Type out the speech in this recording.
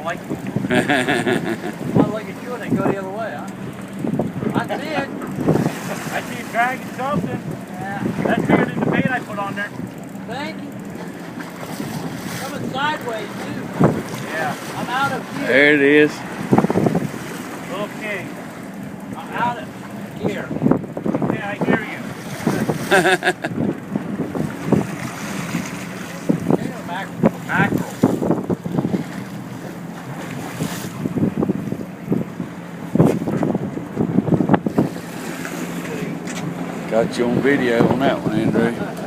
don't like it. I look at you and they go the other way, huh? I see it. I see it dragging something. Yeah. That's bigger than the bait I put on there. Thank you. Coming sideways, too. Yeah. I'm out of here. There it is. Little king. I'm out of here. Yeah, I hear you. Mackerel. Got you on video on that one, Andrew.